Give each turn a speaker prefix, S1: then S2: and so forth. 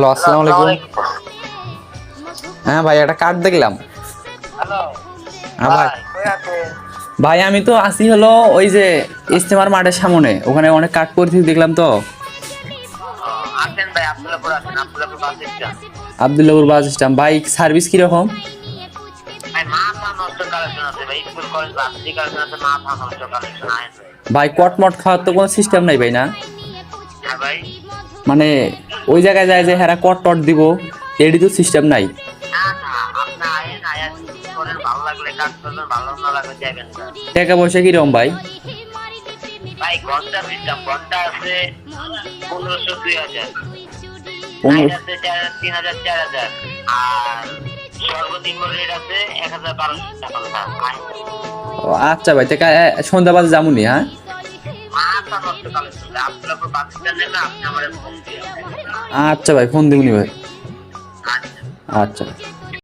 S1: Hello, আসসালামু আলাইকুম। হ্যাঁ ভাই, একটা কার্ড দেখলাম।
S2: হ্যালো
S1: হ্যাঁ ভাই।
S2: কই আছেন?
S1: ভাই আমি তো আসি হলো ওই যে ইজতেমার মাঠের সামনে, ওখানে অনেক কার্ড পরিস্থিতি দেখলাম তো।
S2: আছেন ভাই, আব্দুল্লাহপুর আছেন, Abdullahpur bus stand.
S1: Abdullahpur bus stand. Bike service কিরকম?
S2: ভাই মাথা নষ্ট কালেকশন আছে ভাই, স্কুল কলেজ ভার্সিটি কালেকশন আছে, মাথা নষ্ট কালেকশন আছে
S1: ভাই কটমট খাওয়ার তো কোনো সিস্টেম নাই ভাই, না?
S2: হ্যাঁ ভাই।
S1: মানে ওই জায়গায় যায় যে হ্যাঁ কট টট দিব, এডি তো সিস্টেম নাই।
S2: না না, আপনি আয়েন, আয়া করেন, ভালো লাগলে কাজ করবেন, ভালো না লাগলে যাবেন না।
S1: টাকা পয়সা কিরকম ভাই?
S2: ভাই ঘন্টা সিস্টেম, ঘন্টা আছে 1500 2000,
S1: 15
S2: নাইট আছে 3000 4000, আর সর্বনিম্ন রেট আছে 1200 টাকা।
S1: আচ্ছা ভাই, টাকা সন্ধ্যা বাজে যামুনি। হ্যাঁ
S2: মাথা নষ্ট কালেকশন, আব্দুল্লাহপুর বাস স্ট্যান্ড নেমে আপনি আমার ফোন দিয়ে
S1: আচ্ছা ভাই, ফোন দিবনি ভাই।
S2: আচ্ছা।
S1: আচ্ছা ভাই।